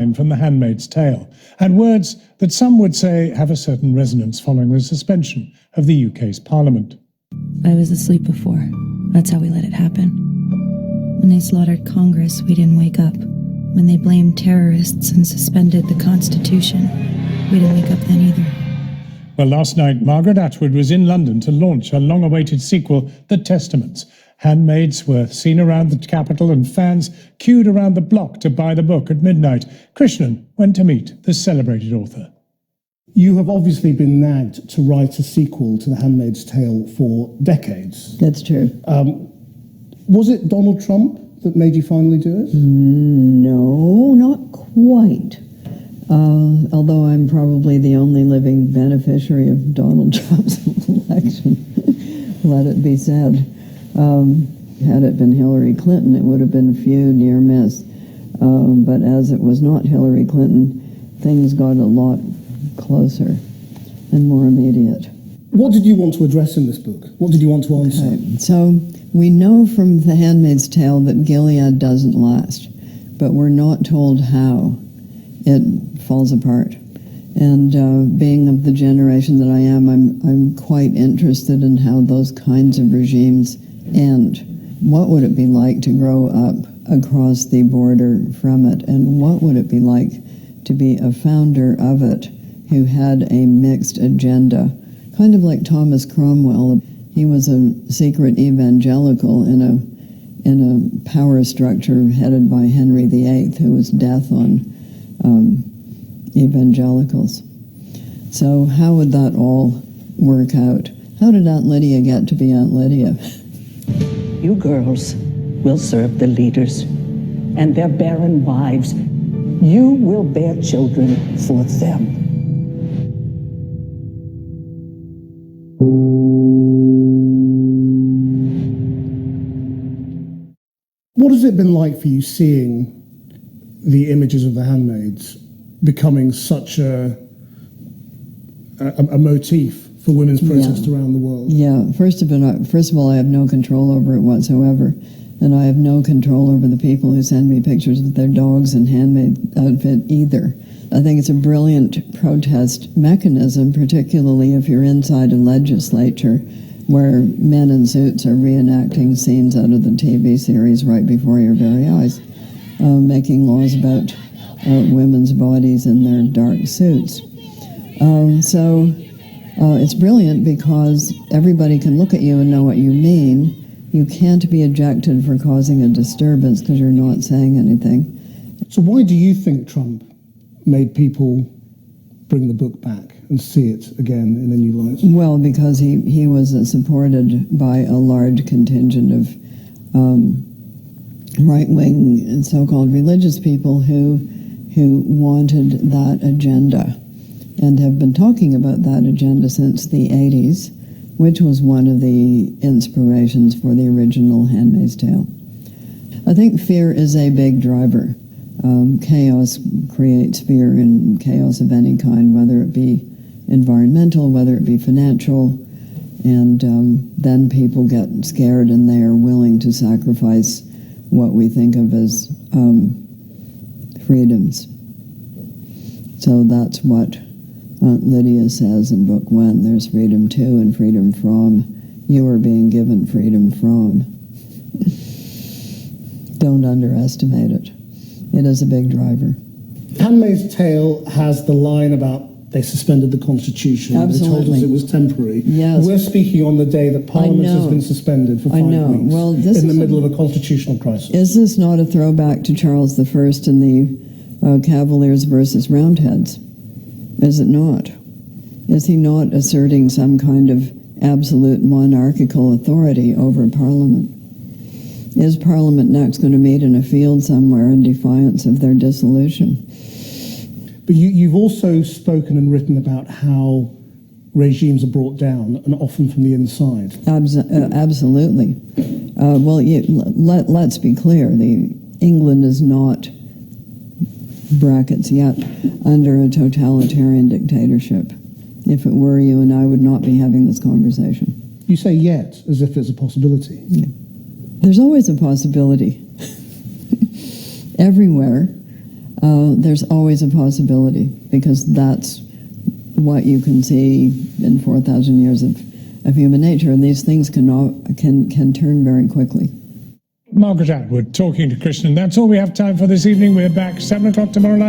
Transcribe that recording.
from The Handmaid's Tale, and words that some would say have a certain resonance following the suspension of the UK's Parliament. I was asleep before. That's how we let it happen. When they slaughtered Congress, we didn't wake up. When they blamed terrorists and suspended the Constitution, we didn't wake up then either. Well, last night, Margaret Atwood was in London to launch her long-awaited sequel, The Testaments. Handmaids were seen around the capital and fans queued around the block to buy the book at midnight. Krishnan went to meet the celebrated author. You have obviously been nagged to write a sequel to The Handmaid's Tale for decades. That's true. Was it Donald Trump that made you finally do it? No, not quite. Although I'm probably the only living beneficiary of Donald Trump's election, let it be said. Had it been Hillary Clinton, it would have been few near miss. But as it was not Hillary Clinton, things got a lot closer and more immediate. What did you want to address in this book? What did you want to answer? Okay. So we know from The Handmaid's Tale that Gilead doesn't last, but we're not told how it falls apart. And being of the generation that I am, I'm quite interested in how those kinds of regimes end. What would it be like to grow up across the border from it? And what would it be like to be a founder of it who had a mixed agenda? Kind of like Thomas Cromwell. He was a secret evangelical in a power structure headed by Henry VIII, who was death on evangelicals. So how would that all work out? How did Aunt Lydia get to be Aunt Lydia? You girls will serve the leaders and their barren wives. You will bear children for them. What has it been like for you seeing the images of the handmaids becoming such a motif for women's protest around the world? Yeah, first of all, I have no control over it whatsoever. And I have no control over the people who send me pictures of their dogs in handmaid outfit either. I think it's a brilliant protest mechanism, particularly if you're inside a legislature where men in suits are reenacting scenes out of the TV series right before your very eyes, making laws about women's bodies in their dark suits. So it's brilliant because everybody can look at you and know what you mean. You can't be ejected for causing a disturbance because you're not saying anything. So why do you think Trump made people bring the book back and see it again in a new light? Well, because he was supported by a large contingent of right-wing and so-called religious people who wanted that agenda and have been talking about that agenda since the 80s, which was one of the inspirations for the original Handmaid's Tale. I think fear is a big driver. Chaos creates fear, and chaos of any kind, whether it be environmental, whether it be financial, and then people get scared and they are willing to sacrifice what we think of as freedoms. So that's what Aunt Lydia says in Book 1. There's freedom to and freedom from. You are being given freedom from. Don't underestimate it. It is a big driver. Handmaid's Tale has the line about they suspended the Constitution. Absolutely. They told us it was temporary. Yes. We're speaking on the day that Parliament has been suspended for 5 weeks Well, in the middle of a constitutional crisis. Is this not a throwback to Charles I and the Cavaliers versus Roundheads? Is it not? Is he not asserting some kind of absolute monarchical authority over Parliament? Is Parliament next going to meet in a field somewhere in defiance of their dissolution? But you've also spoken and written about how regimes are brought down, and often from the inside. Absolutely. Well, let's be clear. England is not, brackets yet, under a totalitarian dictatorship. If it were, you and I would not be having this conversation. You say yet, as if it's a possibility. Yeah. There's always a possibility. Everywhere. there's always a possibility, because that's what you can see in 4,000 years of human nature, and these things can turn very quickly. Margaret Atwood talking to Krishnan. That's all we have time for this evening. We're back 7 o'clock tomorrow night.